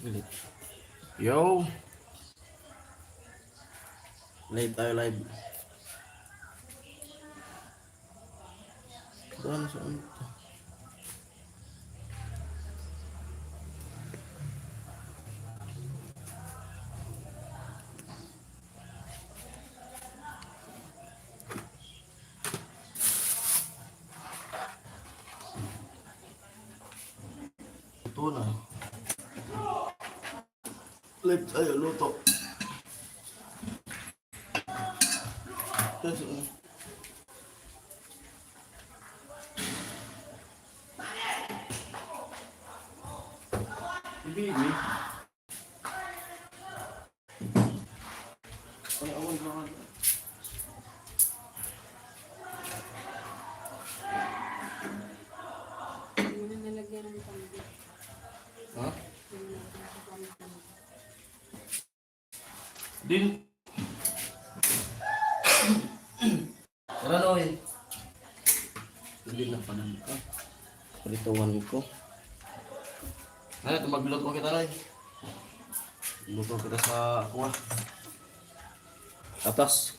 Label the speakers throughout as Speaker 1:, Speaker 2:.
Speaker 1: Ulit. Yo! Live tayo, live. Doon sa ano to? Ito na. Live tayo, luto. Yes, Baby. Ay, awan ba?
Speaker 2: Hindi na nalagyan ng pambi.
Speaker 1: Ha?
Speaker 2: Hindi na nalagyan ng pambi.
Speaker 1: Din. Tara, Noy. Hindi na pala. Palituan ko. Ano, magluto kita, Noy. Luto kita sa aqua. Atas.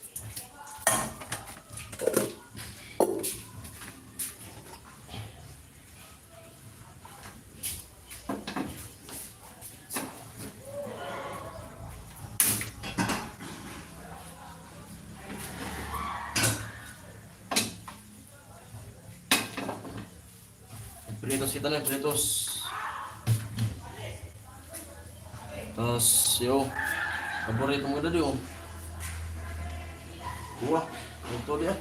Speaker 1: Pritos kita na, pritos. Tapos, yo. Paborito mo na doon. Buwa. Ito dia.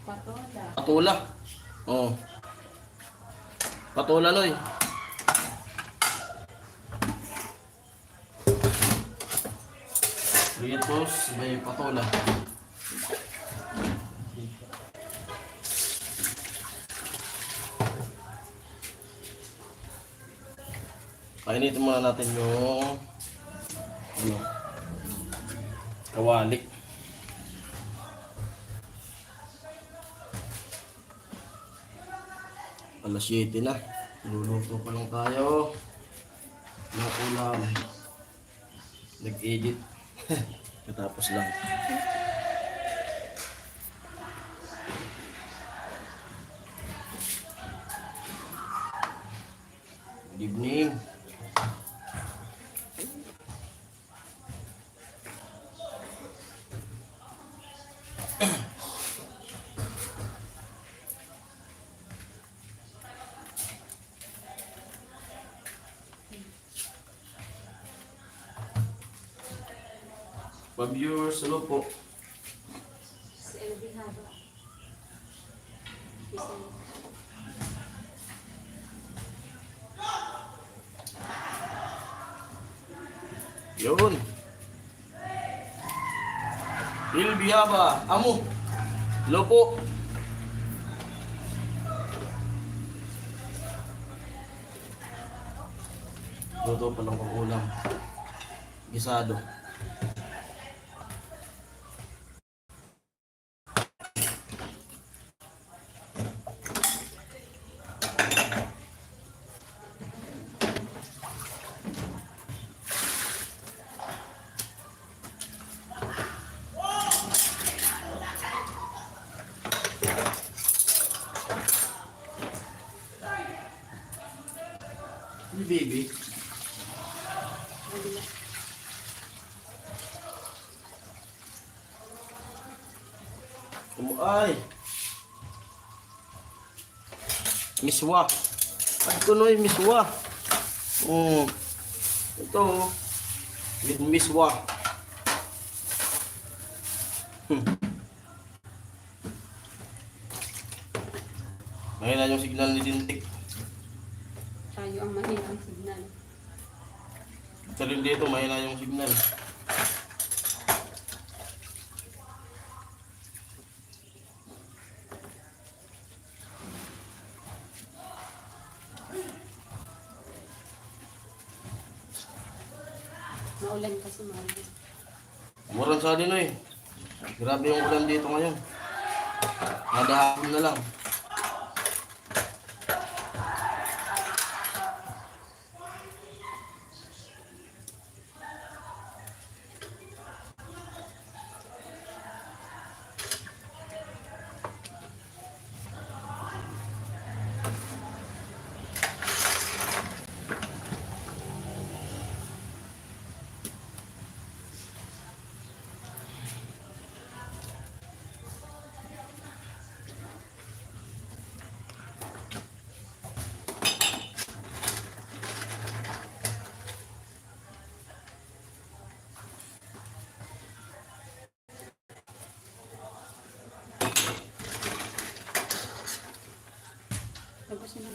Speaker 2: Patola.
Speaker 1: Patula. Oh. Patula, Noy. Pritos, may patula. Painitin muna natin yung ano, kawali. Alas 7 na. Luluto pa lang tayo ng ulam. Nag-edit. Katapos lang. Good evening. Pa-viewers, hello po.
Speaker 2: Si LB Haba.
Speaker 1: Yun. Ilbiyaba, amo. Hello po. Luto pa lang ang ulam. Gisado. Baby. Ay. Miswa. Ito no yung miswa. Ito. With miswa. Mahina yung signal ni Dintik.
Speaker 2: Tayo ang mahirang signal.
Speaker 1: Sa rin dito, mahina yung signal.
Speaker 2: Maulan kasi mahirang.
Speaker 1: Murang sa din eh. Grabe yung ulan dito ngayon. Nadahapon na lang.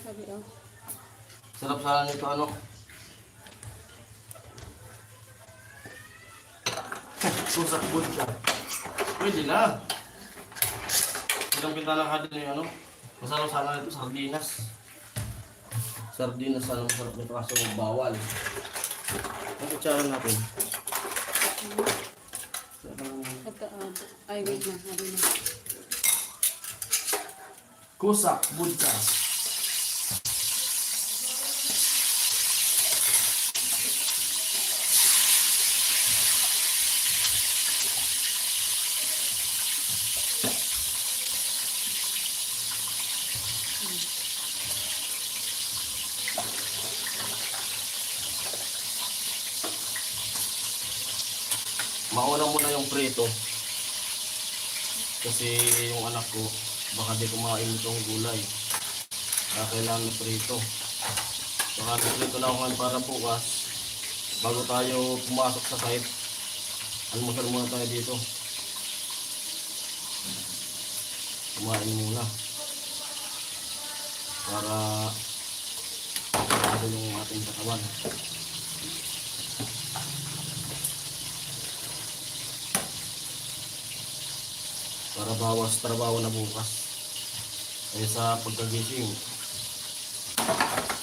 Speaker 2: sabi oh.
Speaker 1: Sarap sana nito ano. Susak good ka. Pwede na. Ilang pintalang ka din yung ano. Masarap sana nito sardinas. Sardinas sana masarap nito kasi bawal. Ang kutsara natin.
Speaker 2: Ay, wait na. Sabi na.
Speaker 1: Kusak budka. Mauna muna yung prito. Kasi yung anak ko, baka di kumain itong gulay. Kaya kailangan na prito. Baka prito na ako ngayon para bukas. Bago tayo pumasok sa site, almusal muna tayo dito. Kumain muna. Para ano yung ating katawan. Para bawas trabaho na bukas. Kaya sa pagkagising,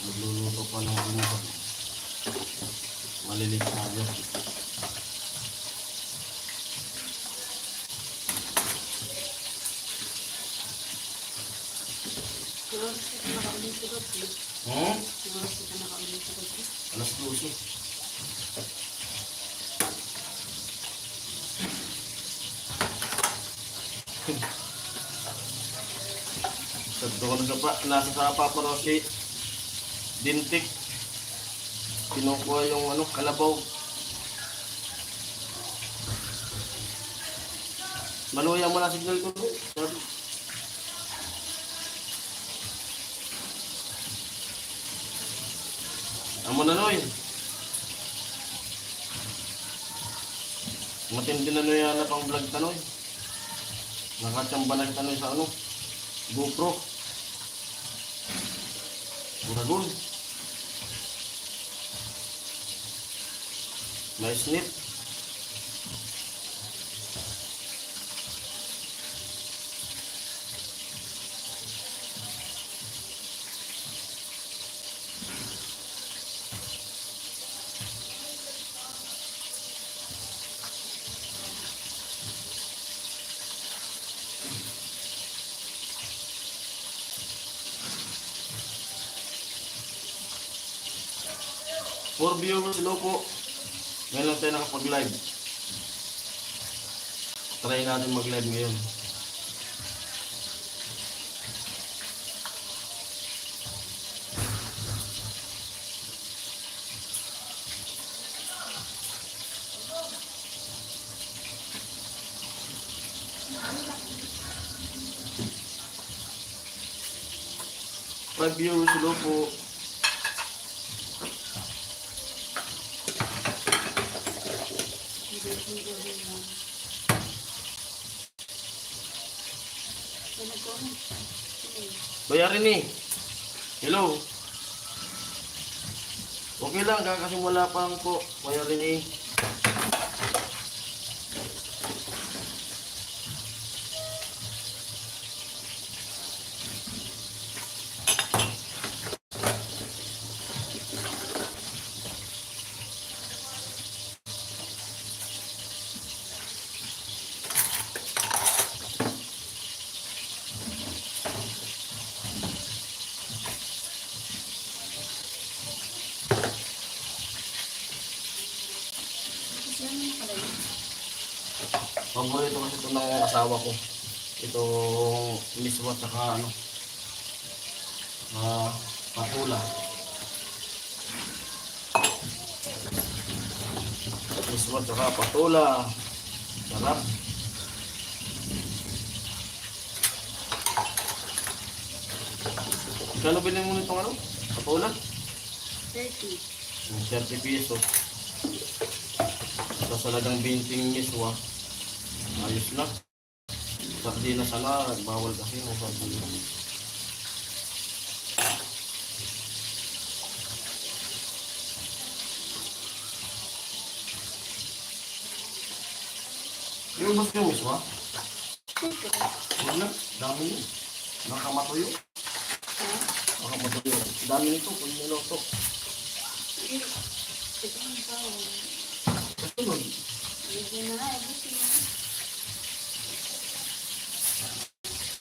Speaker 1: magluluto pa ng almusal. Malilit tayo.
Speaker 2: Oras ka nakaulit sa gabi. Oras ka nakaulit sa gabi.
Speaker 1: Alas 12. Sa doon ka pa, nasa sa paparo si Dintik. Kinukuha yung ano, kalabaw. Maluya mo na signal ko. Sabi. Amo na noy. Matindi na noy na pang vlog tanoy. Nakachamba na tanoy sa ano. GoPro. Buragon. May snip. For viewers, hello po. Ngayon lang tayo nakapag-live. Try natin mag-live ngayon. For viewers, hello po. Bayarin eh. Hello. Okay lang, kakasimula pa lang po. Bayarin eh. Paborito kasi ito ng asawa ko. Itong miswa at saka ano, patula. Miswa at saka patula. Sarap. Kano bilhin mo nitong ano? Patula?
Speaker 2: 30.
Speaker 1: 30 pesos. Tapos talagang 20 miswa. Ayos na. Sardinas sana, bawal kasi ng sardinas. Ubus yung iswa?
Speaker 2: Dito.
Speaker 1: Wala, dami yun. Nakamatuyo.
Speaker 2: Ha?
Speaker 1: Nakamatuyo. Dami nito kung niloto.
Speaker 2: Ito ang tao.
Speaker 1: Ito nun.
Speaker 2: Hindi na nga, everything.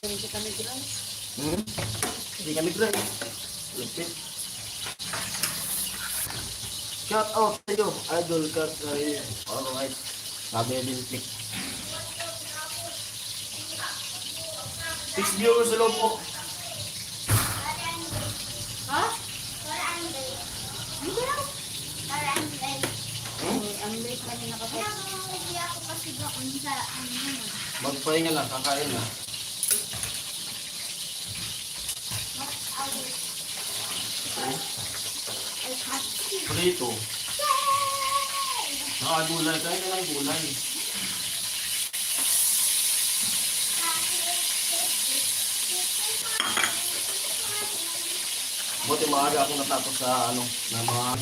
Speaker 2: Hindi kami rice.
Speaker 1: Hindi kami gray. Lupit. Shout out sa iyo, Idol Kat. Alright. Sabi na din click. 6 viewers sa loob po.
Speaker 2: Ha? Hindi lang. Ang late kami nakapag.
Speaker 1: Magpahinga lang, kakain na. Prito. Nakagulay, kaya na lang gulay. Buti maaga ako natapos sa na mga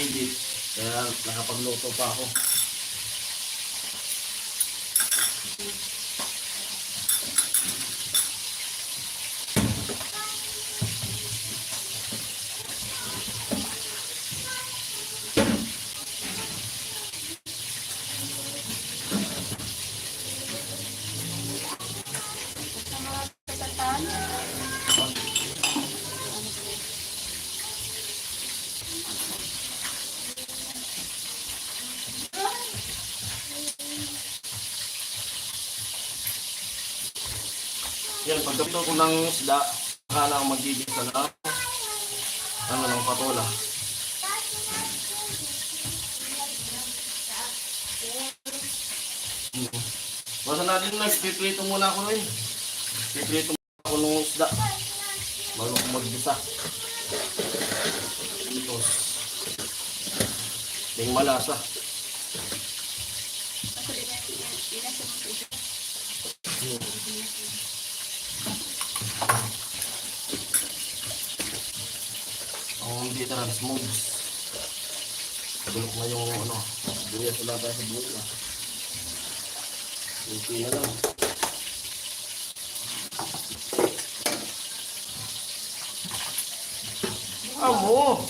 Speaker 1: edit. Kaya nakapagluto pa ako.
Speaker 2: Sa mga kasataan.
Speaker 1: Yan, pagkapito ko ng isda, akala ko magiging na ng patola. Basta natin nagpiprito muna ako rin. Piprito muna ako ng isda. Bago ko magbisa. Ito. Ting malasa.
Speaker 2: Kasi inasa mo ito.
Speaker 1: Ang hindi talaga smooth. Bulok na yung buya sila tayo sa buya. Okay na lang. Amo!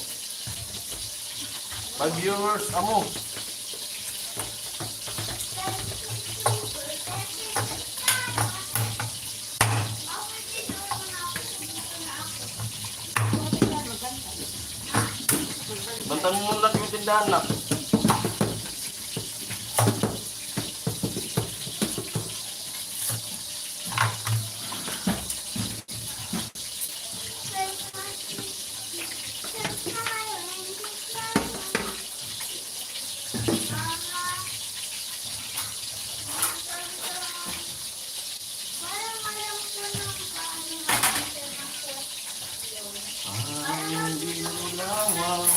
Speaker 1: 5 viewers, amo! Bantan mo lang yung tindahan na. Hindi lawang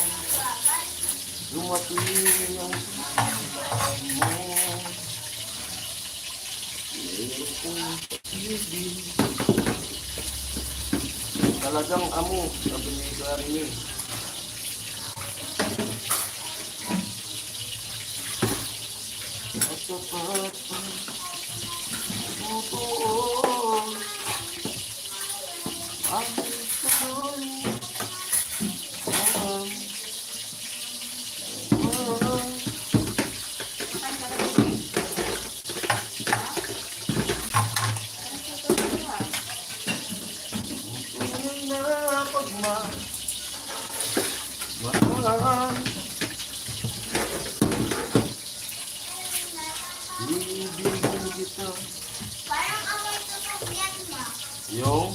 Speaker 1: lumatuloy ang mo. Talagang amo, sabi ni Garini. At sapat ang totoo ang tuloy. Mahal, ibigin kita.
Speaker 3: Parang amoy ko sa yan mo.
Speaker 1: Yung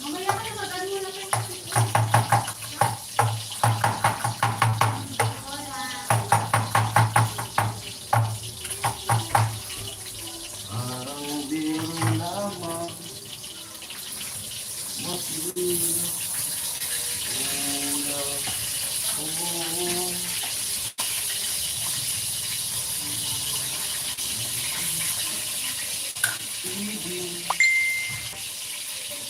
Speaker 2: Mamaya ka na mag-ano na kayo.
Speaker 1: parang biro lamang. Masliw.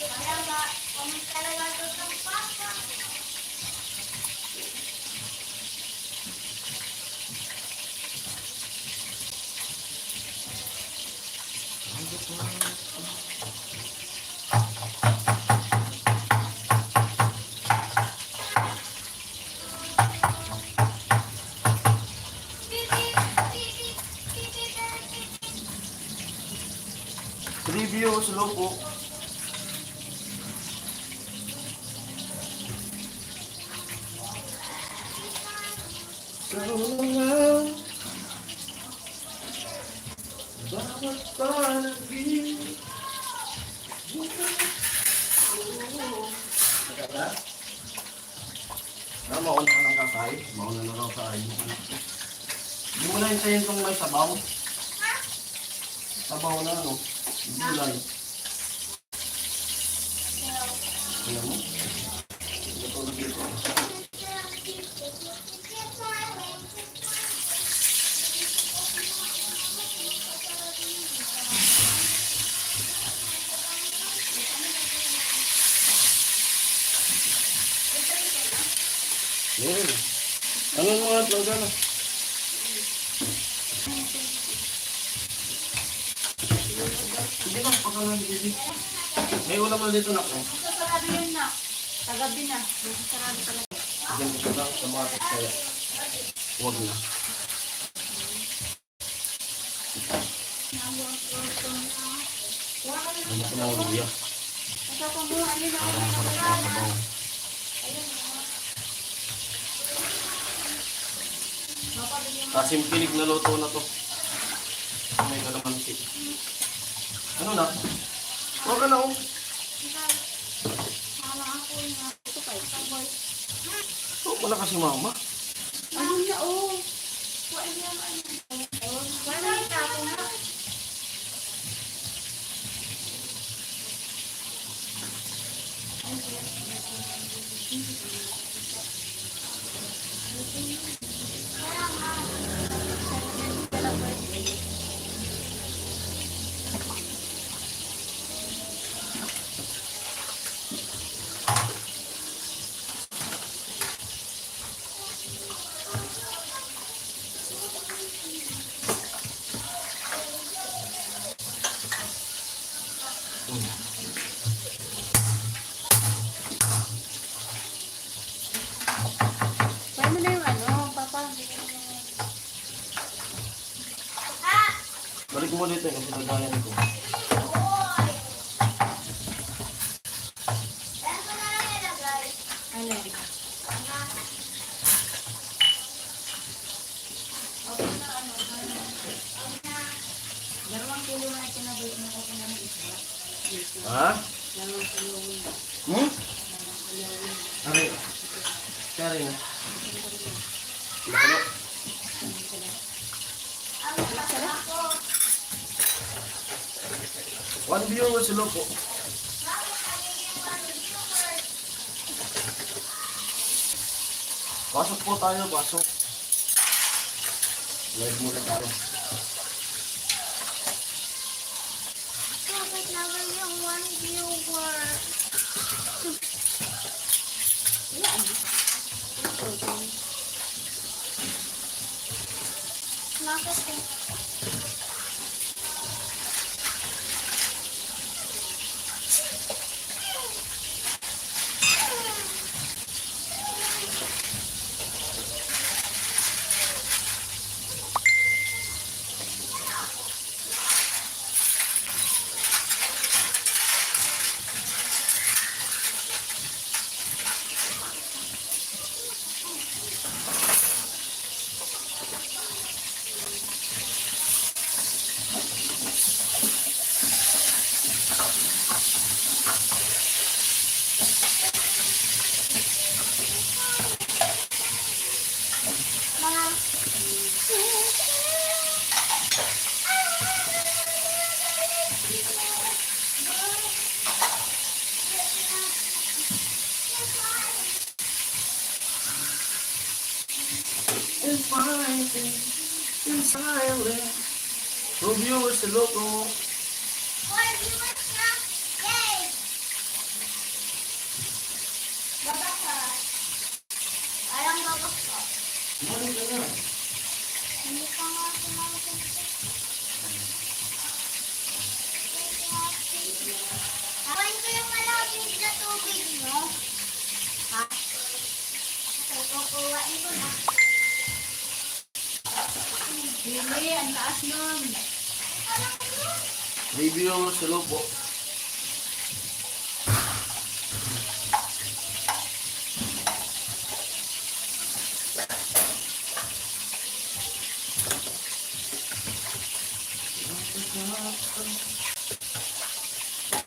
Speaker 3: Parang ba, kung talaga ito sa papa.
Speaker 1: Review sa loob po. Bawat panagin. Mauna ka ng kakay. Mauna na lang sa ayun. Hindi mo na hintayin itong may sabaw. Sabaw na ano. Gulay. Ayan mo. Ito na dito. Ayan. Ano mga talaga na? Hindi na, pakalang dito. May ulam na dito na ako.
Speaker 2: Masasarado yun na. Tagabi na. Masasarado talaga.
Speaker 1: Diyan ko lang sa mga kaya. Huwag na. Ano ko lang luya.
Speaker 2: Masasarado yun na.
Speaker 1: Parang harap na sabaw. Kasimpilig na luto na to. May kalamansi. Ano na? Huwag ka na oh. Huwag mo na kasi mama.
Speaker 2: Ayun na, oh. Kaya mo na yung ano, papa.
Speaker 1: Balik mo dito yung sinagayan ko.
Speaker 2: Ano? Okay na ano. Dalawang kilo na kinabay mo ko na ng isa.
Speaker 1: Ha?
Speaker 2: Dalawang kilo na.
Speaker 1: Hmm? Ari. Kari na. Ano? One viewer sa loob po. Pasok po tayo, pasok. Live muna tayo.
Speaker 3: Bakit naman yung one viewer? Bakit eh?
Speaker 1: In silence. Two viewers sa loob po.
Speaker 3: One viewer na? Yay! Babasa. Parang babasa.
Speaker 1: Ano ka na?
Speaker 3: Hindi pa nga sumama sa
Speaker 2: ang taas nun.
Speaker 1: Review ang sa loob po.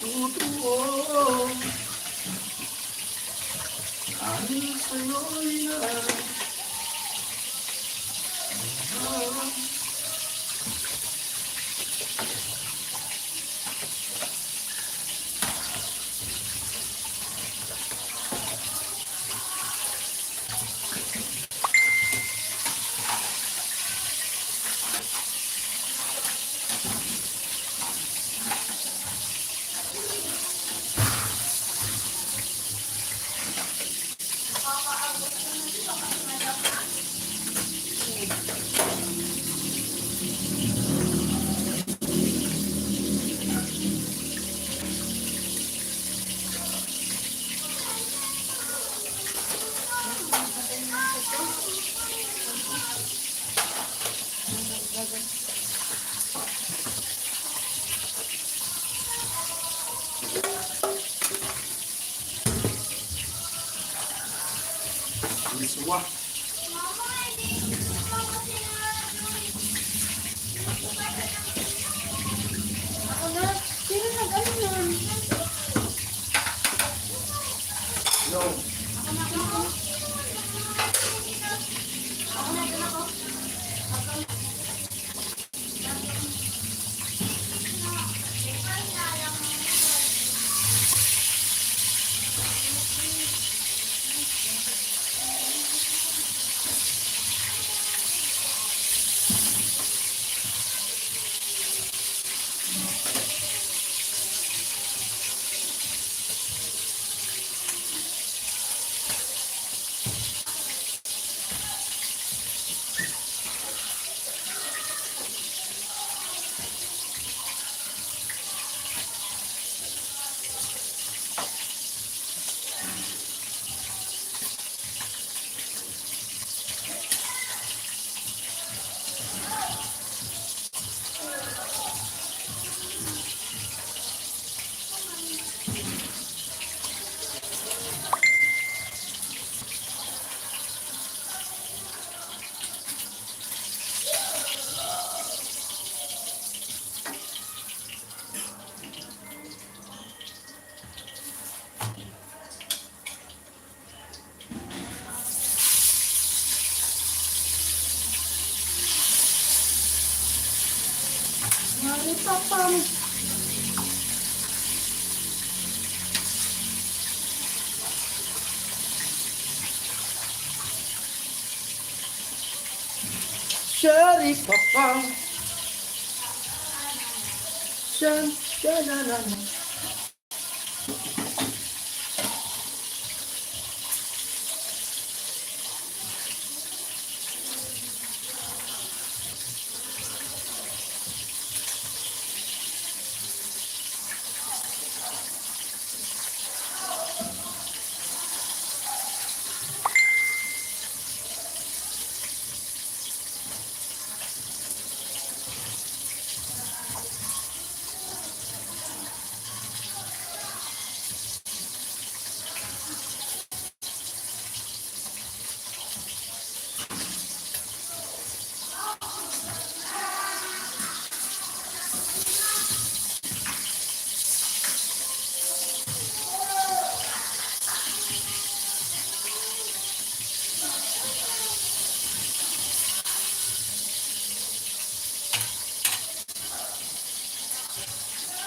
Speaker 1: Tutuo ang sa'yo'y Iswa.
Speaker 3: Ako na. Sino nag-ano nun?
Speaker 1: No.
Speaker 3: Mami, papam.
Speaker 1: Shari papang. Shan, shalalan.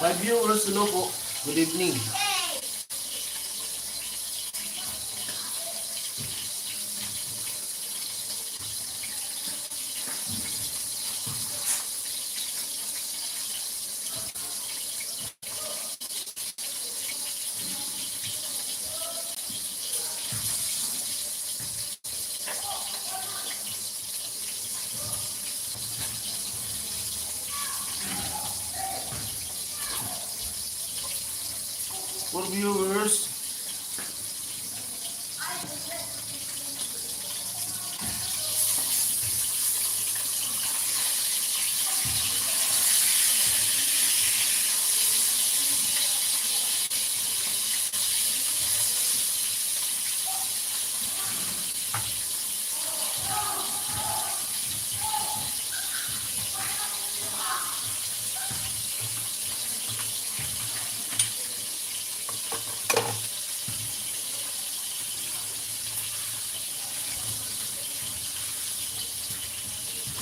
Speaker 1: Five viewers, hello po. Good evening. For viewers,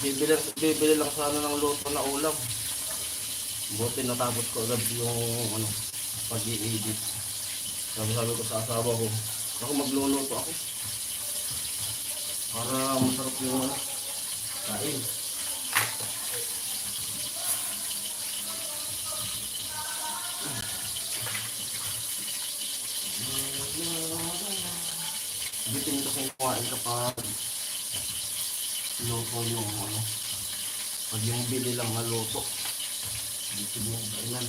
Speaker 1: Bibili lang sana ng luto na ulam. Buti natapos ko agad yung ano, pag-i-edit. Sabi ko sa asawa ko, ako magluluto ako. Para masarap yung ano, kain. Bitin kasi kumain kapag luto yung ano, pag yung bili lang na luto. Bitin yung kainan.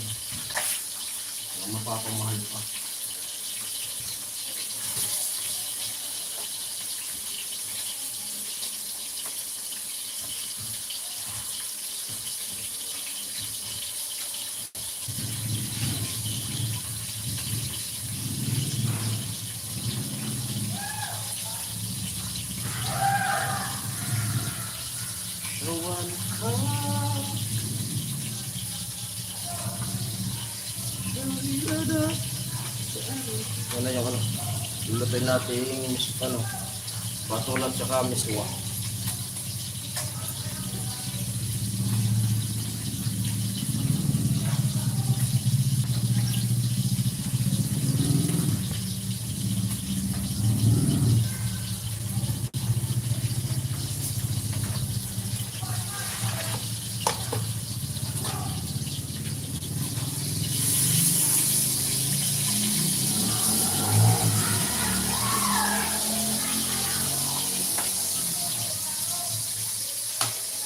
Speaker 1: Mapapamahal pa. Ano yung ano? Lulutuin natin ano, patulan tsaka miswa.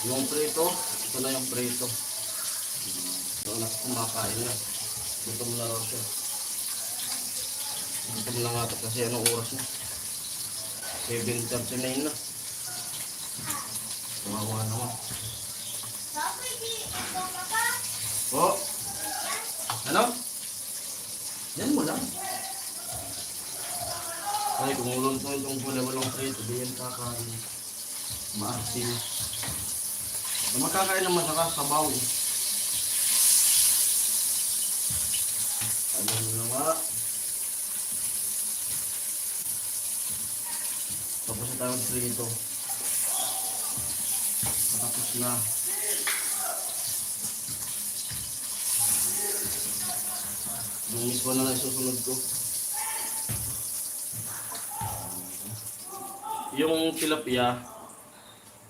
Speaker 1: Yung prito, ito na yung prito. So, anak kumakain na. Gutom na raw siya. Gutom na nga ito kasi anong oras na? 7:39 na. Tumawa naman. Po? Ano? Yan mo lang. Ay, kung ulun to itong walang prito, di yan kakain. Maasin. Makakain naman saka sabaw. Ano na nga. Tapos na tayong prito. Tapos na. Yung mismo na lang susunod ko. Yung tilapia,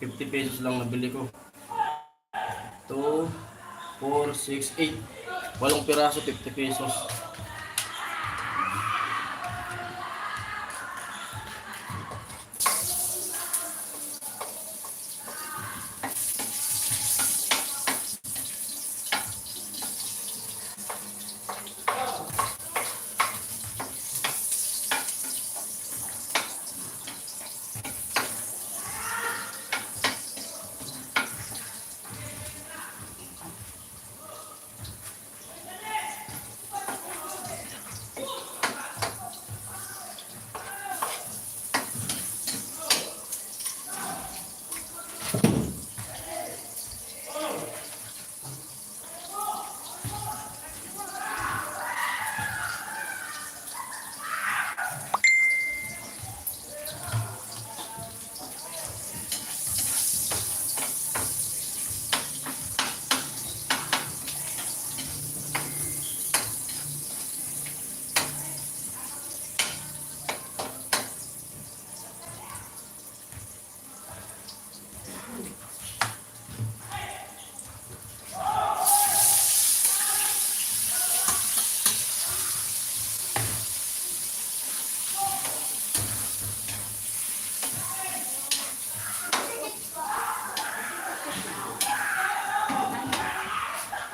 Speaker 1: 50 pesos lang nabili ko. 2, 4, 6, 8. 8 piraso, 50 pesos.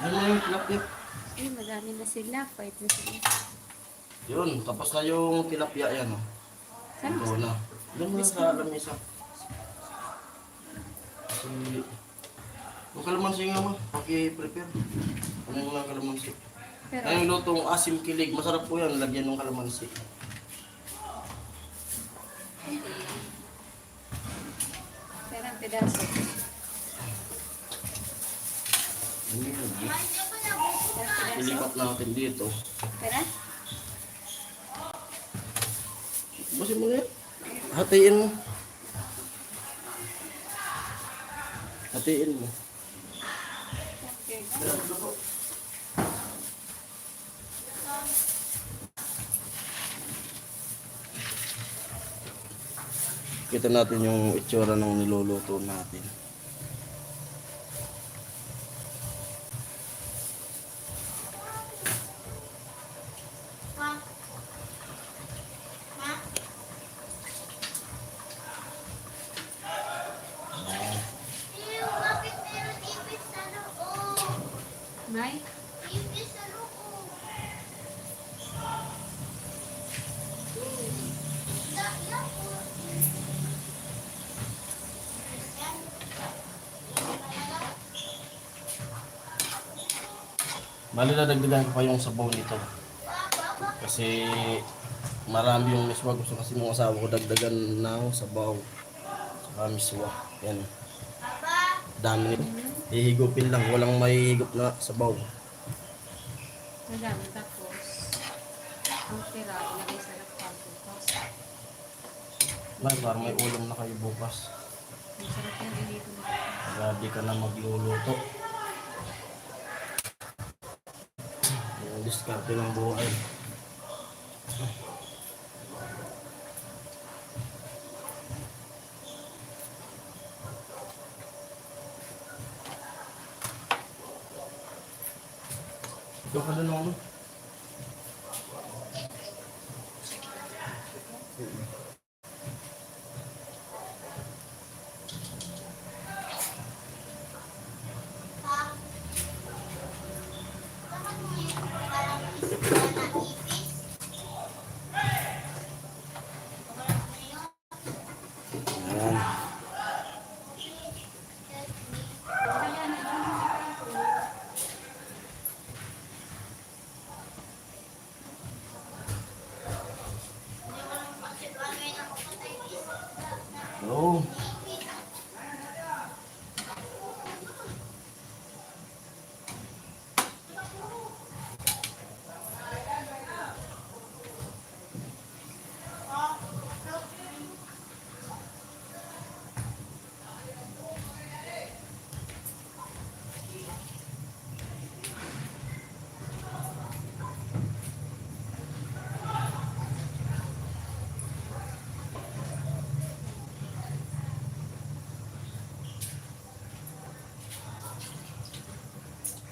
Speaker 1: Ano na yung tilapia?
Speaker 2: Ay, madami na sila. Fight na sila.
Speaker 1: Yun, tapos na yung tilapia yan. Oh.
Speaker 2: Saan
Speaker 1: Ito na. Doon mo na sa lamesa. Kasi, yung kalamansi nga mo, paki-prepare. Ano yung mga kalamansi?
Speaker 2: Pero,
Speaker 1: Ang lutong asim kilig, masarap po yan, lagyan ng kalamansi.
Speaker 2: pero ang pedaso.
Speaker 1: Ano yun?
Speaker 2: Pero pedaso.
Speaker 1: Ilipat natin dito.
Speaker 2: Pero?
Speaker 1: Basin mo na yan. Hatiin mo. Hatiin mo.
Speaker 2: Okay.
Speaker 1: Kita natin yung itsura ng niluluto natin.
Speaker 3: Ma. Ma. Ew, bakit meron ipis sa loob?
Speaker 2: Nay?
Speaker 3: Ipis sa loob. Yan po. Yan.
Speaker 1: Bali na dagdagan ko pa yung sabaw nito. Kasi marami yung miswa. Gusto kasi ng asawa ko dagdagan ng sabaw. Saka miswa. Yan. Dami nito. Hihigupin lang. Walang mahihigop na sabaw.
Speaker 2: Madami. Tapos, ang tira, ilagay sa laptop. Tapos,
Speaker 1: Man, parang may ulam na kayo bukas.
Speaker 2: ang sarap yan, ilito na.
Speaker 1: Grabe ka na magluluto. Yung diskarte ng buhay. Doon ka doon ano? Ayan. Oo.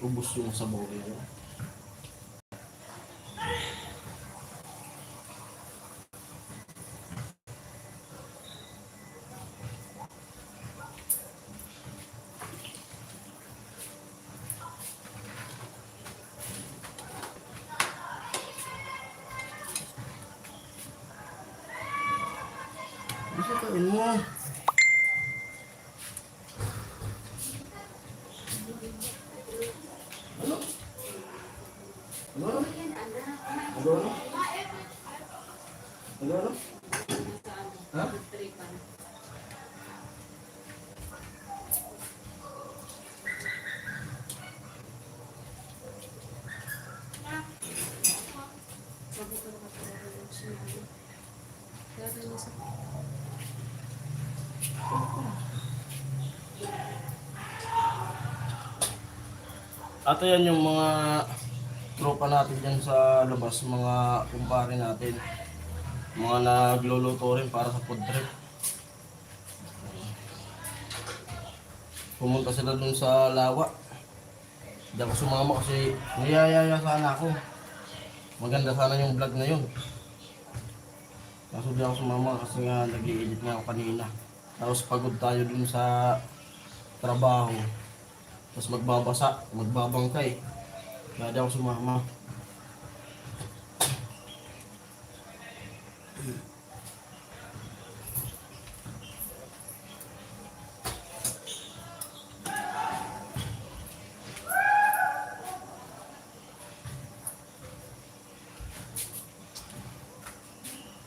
Speaker 1: Ubus yung sabaw nito. Bisa kain mo. Ano? Ano? Ano? Ano? Ano? Ha?
Speaker 2: Tripan. Sabi ko na kapag sinabi. Kaya rin sa...
Speaker 1: At ayan yung mga tropa natin dyan sa labas, mga kumpare natin. Mga nagluluto rin para sa food trip. Pumunta sila dun sa lawa. Hindi ako sumama kasi niyayaya sana ako. Maganda sana yung vlog na yun. Kaso di ako sumama kasi nga nag-i-edit nga ako kanina. Tapos pagod tayo dun sa trabaho. Tapos magbabasa, magbabangkay. Kaya di ako sumama.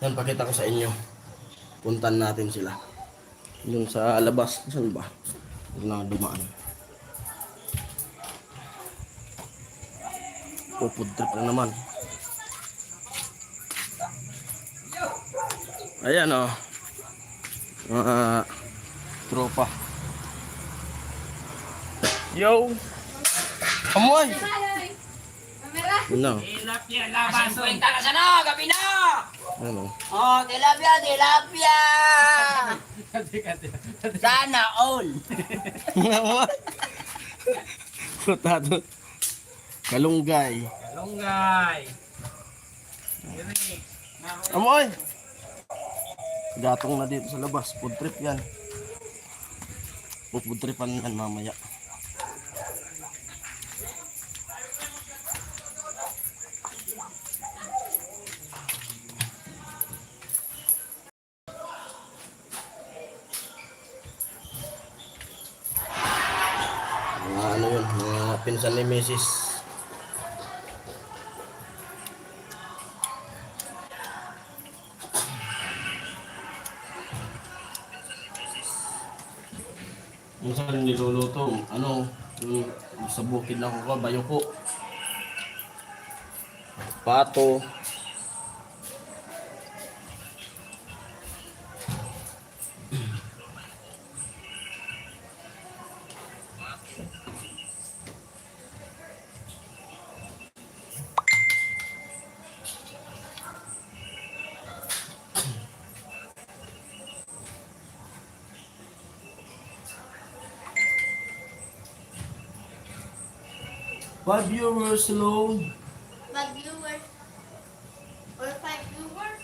Speaker 1: Yan, pakita ko sa inyo. Puntan natin sila. Yung sa labas, saan ba? Yung na dumaan. Food trip na naman. Ayan o. Mga tropa. Yo! Amoy!
Speaker 2: Kamera.
Speaker 1: Ano?
Speaker 4: Tilapia laban. 50 na siya na, gabi na.
Speaker 1: Ano?
Speaker 4: Oh, tilapia, tilapia. Sana all.
Speaker 1: Kutado. Kalunggay.
Speaker 4: Kalunggay.
Speaker 1: Amoy! Gatong na dito sa labas. Food trip yan. Food tripan yan mamaya. Mga ano yun, mga pinsan ni Mrs. Minsan niluluto, ano, yung sa bukid ng kuko, bayoko. Pato. Five viewers, hello.
Speaker 3: 5 viewers. Or 5 viewers.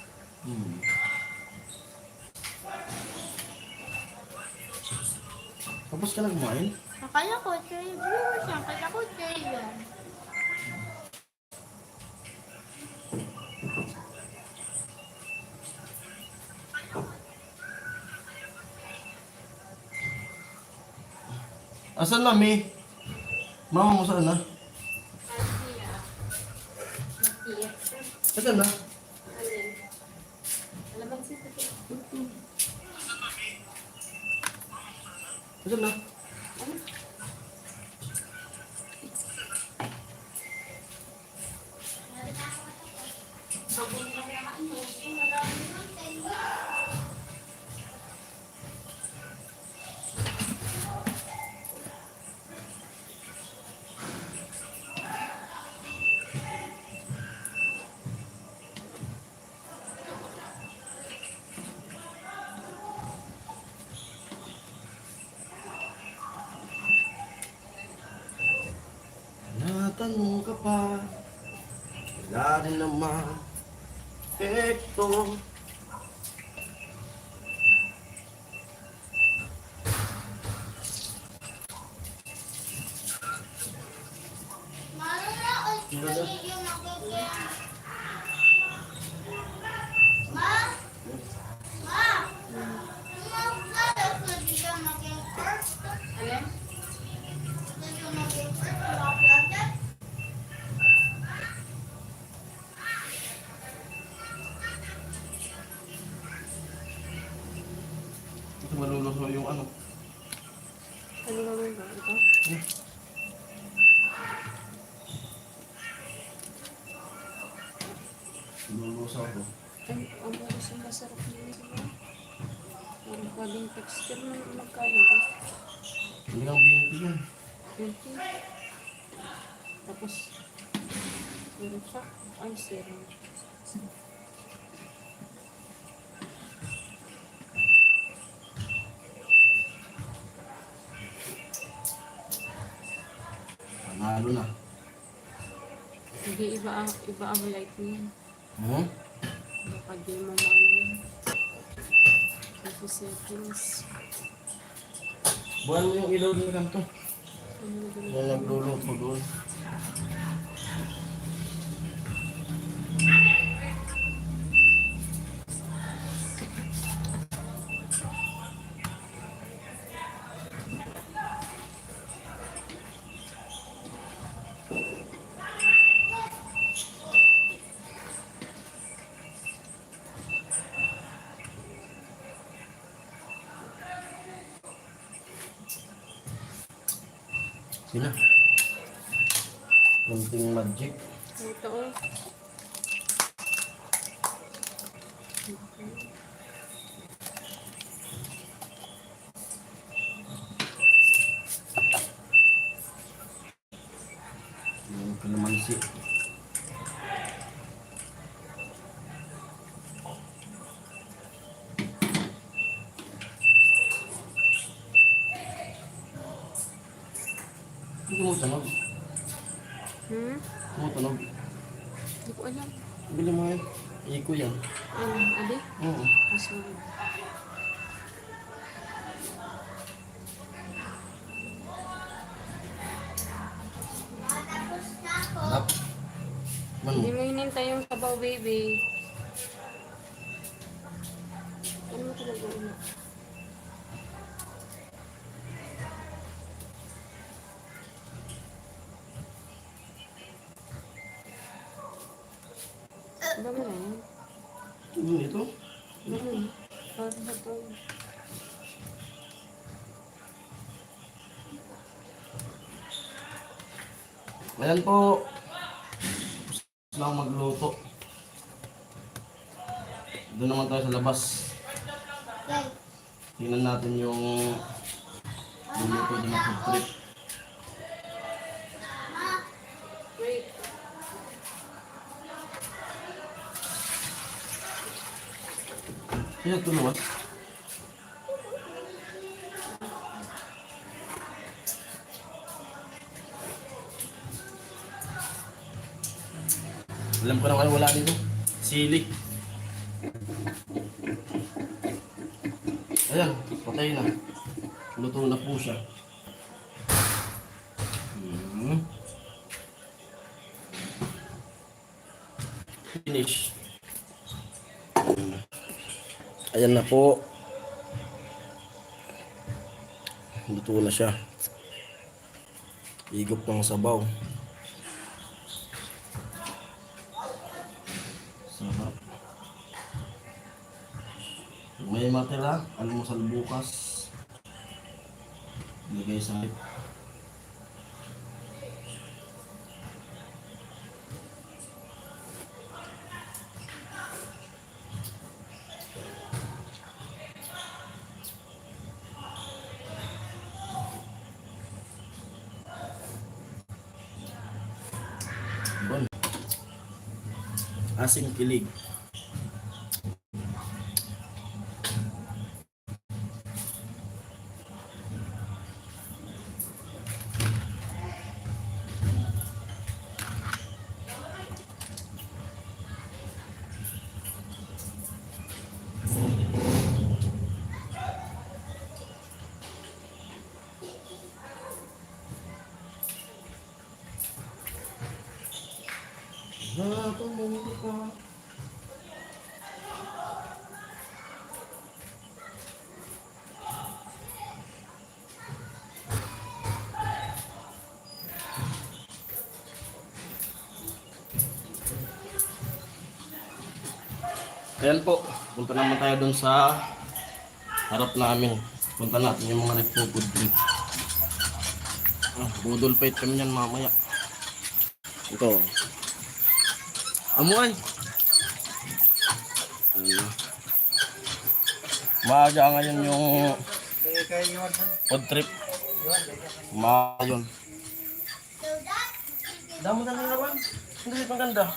Speaker 1: Tapos ka na kumain?
Speaker 3: Akala ko 3 viewers yan. Akala ko 3 yan.
Speaker 1: Asan na, Mi? Mama mo saan na? Asan na? Asan na? Natanong ka pa, wala rin naman epekto.
Speaker 3: Mano na ako video nakikita. Ma? Ma? Sumasalas na video nakikita.
Speaker 2: Alin?
Speaker 3: Video nakikita. Nakakita.
Speaker 1: Ito maluluso yung ano.
Speaker 2: Ano gawin ba? Ito?
Speaker 1: Maluluso ako.
Speaker 2: Ay, ang balas ang masarap yun sila. Ang pwedeng texture na magkano ba?
Speaker 1: Hindi kang binti yan.
Speaker 2: 20. Tapos, meron siya. Ay, zero.
Speaker 1: Panalo na.
Speaker 2: Hindi, iba ang light niya.
Speaker 1: Hmm?
Speaker 2: Baka di mo maano. Kasi settings.
Speaker 1: Buwan mo yung ilaw din kanto.
Speaker 2: Ano na ganun?
Speaker 1: Yung nagluluto doon. Sina? Kunting magic.
Speaker 2: Ito oh.
Speaker 1: Yung kalamansi. Hindi tumutunog. Tumutunog.
Speaker 2: Hindi ko alam.
Speaker 1: Bili mo yan. Iko yan.
Speaker 2: Ano, adi?
Speaker 1: Oo.
Speaker 2: Aso.
Speaker 1: Harap. Man
Speaker 2: Hindi
Speaker 1: mo.
Speaker 2: mo hinintay yung sabaw, baby. Ano mo talaga ulo? Dami na yan.
Speaker 1: Ito?
Speaker 2: Dami na. Parang ba ito?
Speaker 1: Ayan po. Gusto lang magluto. Doon naman tayo sa labas. Tingnan natin yung luto din ng food trip.
Speaker 2: Wait.
Speaker 1: Kaya ito naman. Alam ko naman wala dito. Sili. Ayan, patay na. Luto na po siya. Finish. Ayan na po. Luto na siya. Higop ng sabaw. Sarap. Kung may matira, almusal bukas. Lagay sa rep. Bon. Asim kilig. Ayan po, punta naman tayo dun sa harap namin. Punta natin yung mga nagpo-food trip. Budol fight kami yan mamaya. Ito. Amuay. Maaga ngayon yung food trip. Maaga yun. Damo na naman. Hindi pang ganda.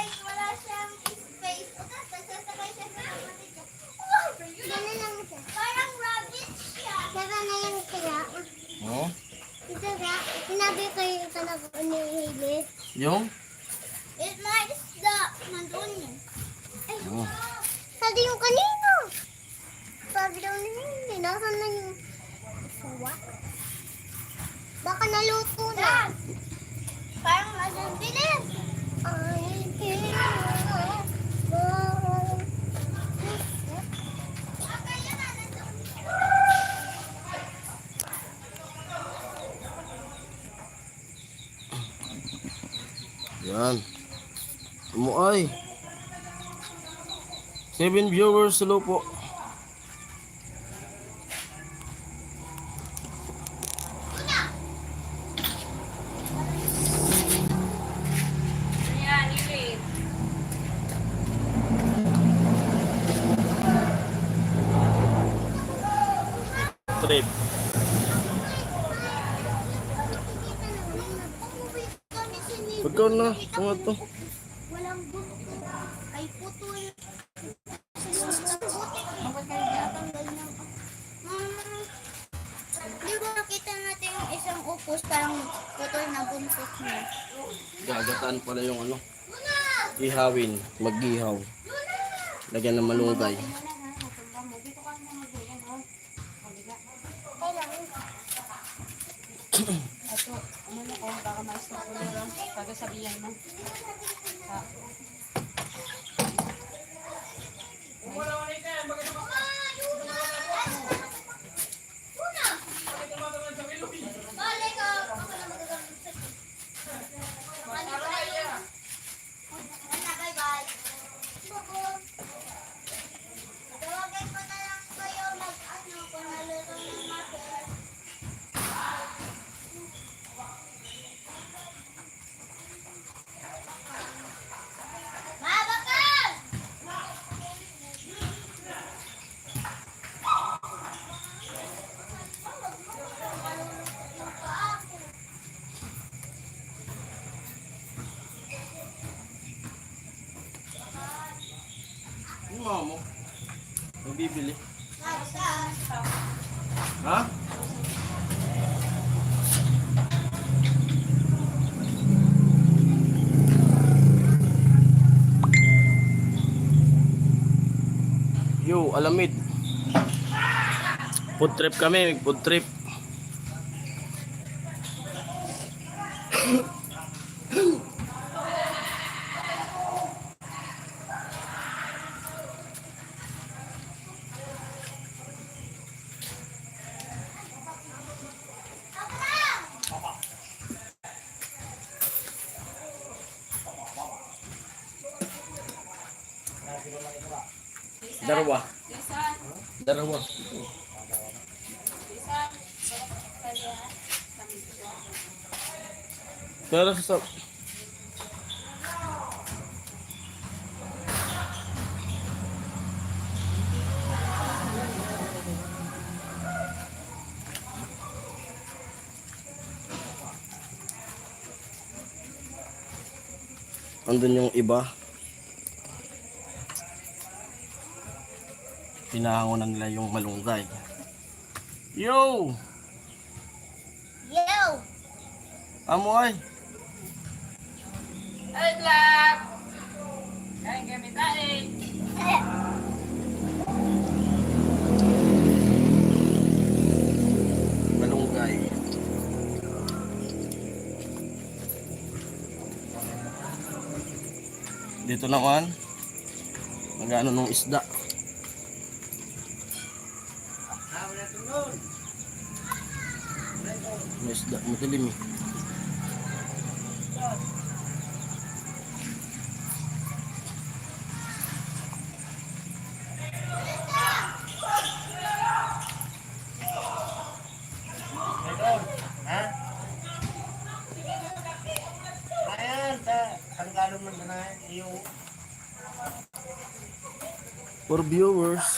Speaker 3: Wala siyang space. Sasakay siya sa kapatid niya. Gano'n lang siya. Parang rabbit siya. Saka na yung kaya.
Speaker 1: Oh?
Speaker 3: Ito nga, sinabi ko yung talaga ni Hailey.
Speaker 1: Yung?
Speaker 3: It might stop. Nandun yun. Ay,
Speaker 1: Oh.
Speaker 3: sabi yung kanina. Sabi daw ni Hailey. Nasaan na yung sawa? Baka naluto na. Parang nasaan bilis. Ay,
Speaker 1: Yan. Umuay. 7 viewers, hello po.
Speaker 2: Ayan, Lily.
Speaker 1: Trip. Pagka na, mga to.
Speaker 3: Walang buto. Ay putol.
Speaker 2: Bakit kayo dyan?
Speaker 3: Di ba nakita natin yung isang upos parang putol na buntot niya?
Speaker 1: Gagataan pala yung ano. Ihawin, mag-ihaw. Lagyan ng malunggay.
Speaker 2: Dito ka na mag-iwan, oh. Halika.
Speaker 3: Kailangan.
Speaker 2: Ito, ano na ko, baka mais na ulo lang. Pagkasabihan mo. Ha?
Speaker 3: Balik ka. Bye-bye. Tawagin ko na lang kayo mag-ano kung naluto ng mapel. Mabakal!
Speaker 1: Yung mama mo. Nagbibili.
Speaker 3: Nasa.
Speaker 1: Ha? Yo, alamid. Food trip kami, food trip. Darawa.
Speaker 2: Lisan,
Speaker 1: Darawa.
Speaker 2: lisan.
Speaker 1: Pero sa andun yung iba. Pinahangonan nila yung malunggay. Yo!
Speaker 3: Yo!
Speaker 1: Amoy!
Speaker 4: Ay, Clark! Kain kami tayo.
Speaker 1: Malunggay. Dito naman, magano nung isda. May isda, madilim eh. For viewers.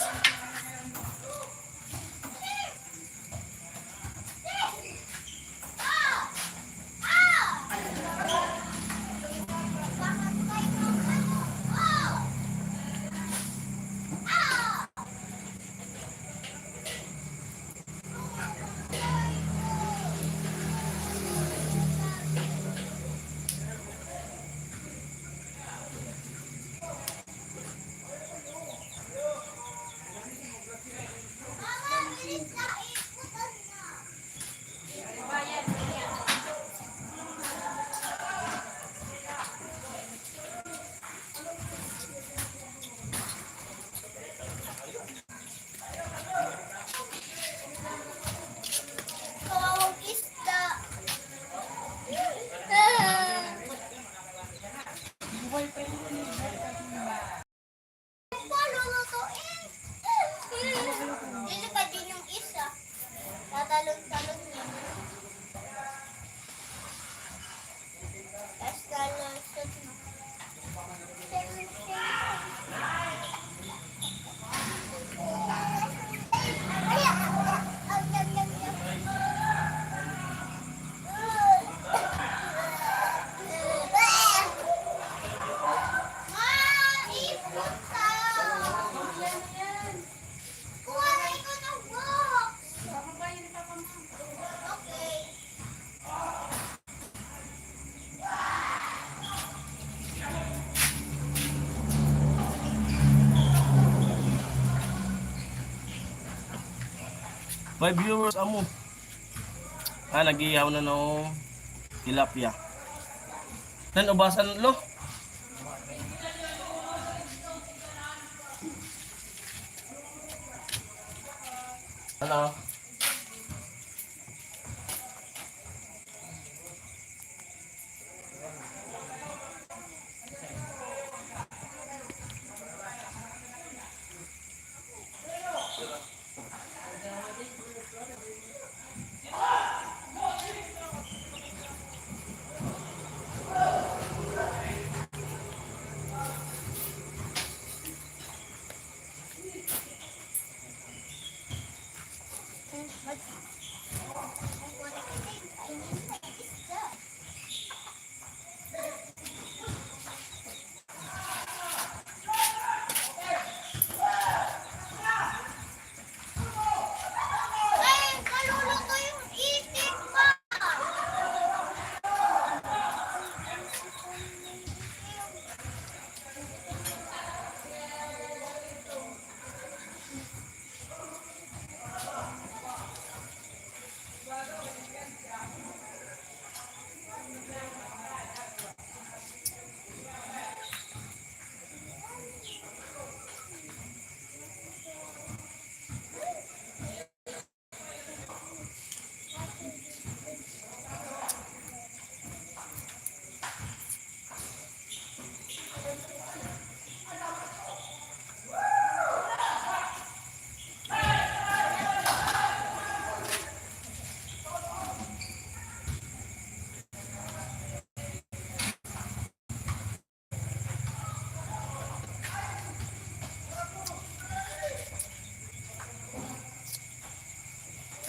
Speaker 1: By viewers amo. Nagiyaw na no tilapia. Nan ubasan lo. Ano?
Speaker 3: Ay, kaluluto yung itik pa.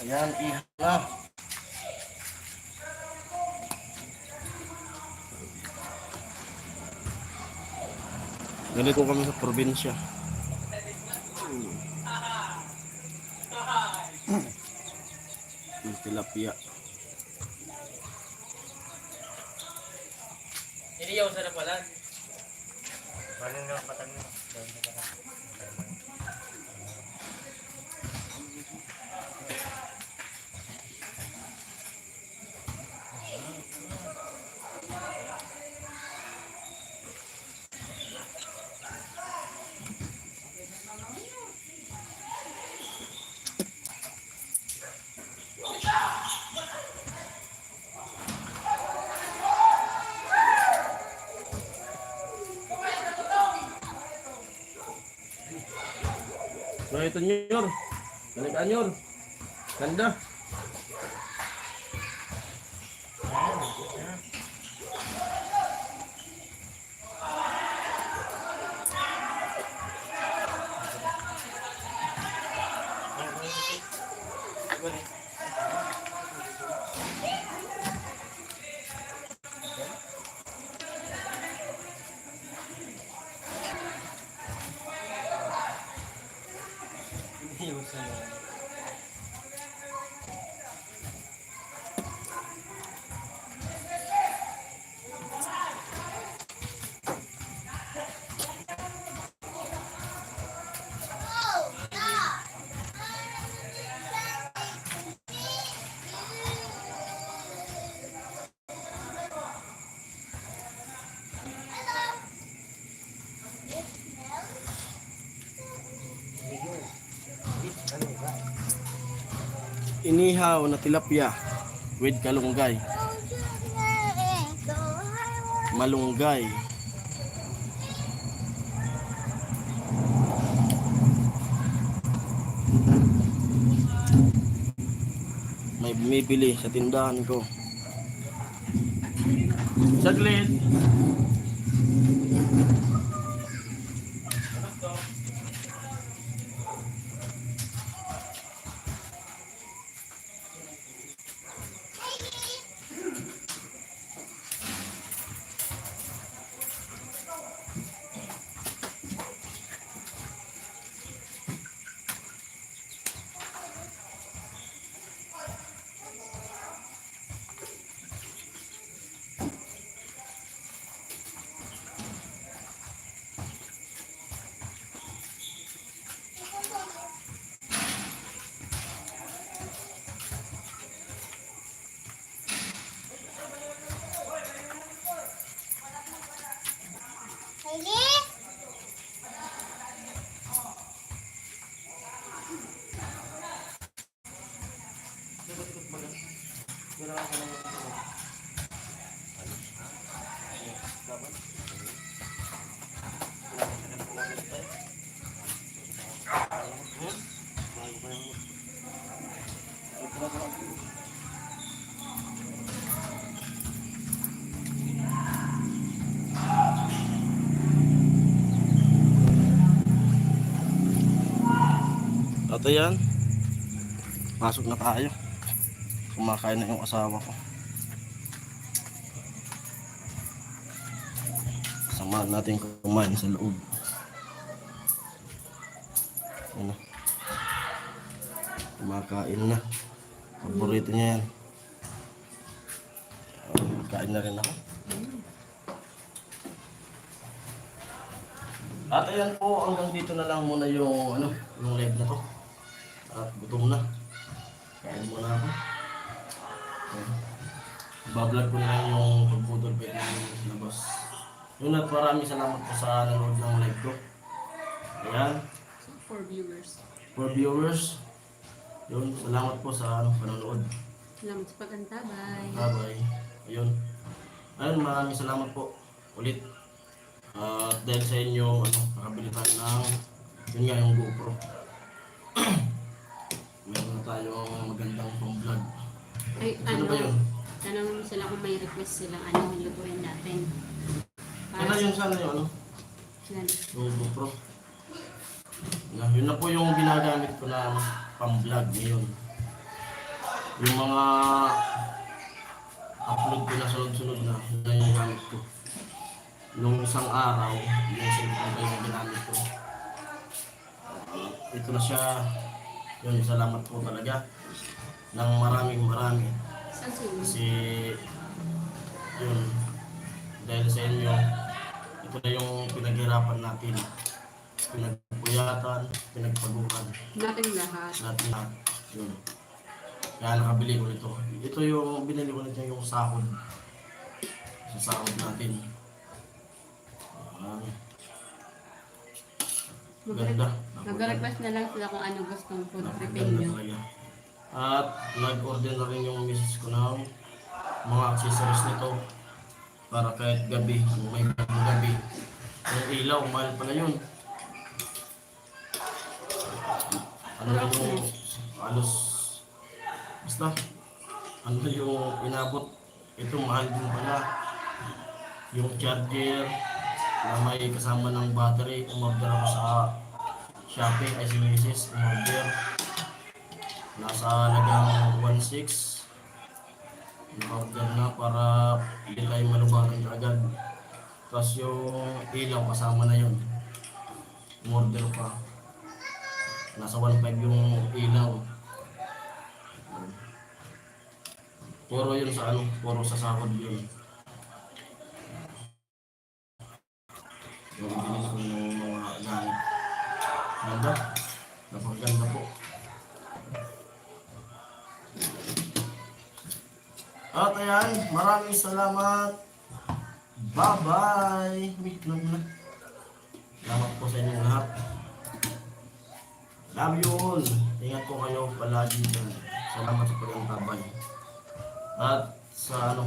Speaker 1: Ayan, iha na. Ganito kami sa probinsya. Yung tilapia.
Speaker 4: Iniyaw sa napalan.
Speaker 1: So ito nyor. Balik anyor. Ganda. Inihaw na tilapia with kalunggay. Malunggay. May bumibili sa tindahan ko. Saglit. At ayan, pasok na tayo. Kumakain na yung asawa ko. Samahan natin kumain sa loob. Ano? Kumakain na. Paborito niya yan. Kain na rin ako. At ayan po, hanggang dito na lang muna yung yung live na to. At gutom na. Kain muna ako. Bablog ko na lang yung pagputol pwede yung labas. Yun at maraming salamat po sa nanood ng live ko. Ayan.
Speaker 2: For viewers.
Speaker 1: For viewers. Yun, salamat po sa panonood.
Speaker 2: Salamat sa pagkanta. Bye.
Speaker 1: Bye-bye. Ayun. Ayun, maraming salamat po. Ulit. At dahil sa inyo, nakabili tayo ng yun nga yung GoPro. Meron na tayong magandang pang vlog.
Speaker 2: Ay,
Speaker 1: Ano ba yun?
Speaker 2: tanong sila kung may request silang lutuin natin.
Speaker 1: Ano yun sana yung
Speaker 2: Yan.
Speaker 1: yung GoPro. Yun na po yung ginagamit ko na pang vlog ngayon. Yung mga upload ko na sunod-sunod na, yun na yung gamit ko. Nung isang araw, yung cellphone ko yung ginamit ko. Ito na siya. Yun, salamat po talaga. Ng maraming.
Speaker 2: Saan sila?
Speaker 1: Kasi, yun, dahil sa inyo, ito na yung pinaghirapan natin. Pinagpuyatan, pinagpaguran.
Speaker 2: Natin lahat.
Speaker 1: Natin lahat. Yun. Kaya nakabili ko nito. Ito yung binili ko nito yung sahod. Sa sahod natin. Ganda.
Speaker 2: Mag-request na lang sila kung ano gustong food prepare
Speaker 1: Ganda
Speaker 2: nyo.
Speaker 1: talaga. At nag-order na rin yung misis ko ng mga accessories nito. Para kahit gabi, kung may gabi. Yung ilaw, mahal pala yun. Ano yung halos, basta, ano yung inabot. Ito mahal din pala. Yung charger na may kasama ng battery, umorder ako sa Shopee, ay si Mrs. Umorder. Nasa halagang 1.6. In-order na para hindi tayo malubagan agad. Tapos yung ilaw kasama na yun. Umorder pa. Nasa 1.5 yung ilaw. Puro yun sa puro sa sahod yun. Yung binili ko yung mga gamit. Ganda. Napakaganda po. At ayan, maraming salamat. Bye-bye. Wait lang na. Salamat po sa inyong lahat. Love you all. Ingat po kayo palagi dyan. Salamat sa pag-antabay. At sa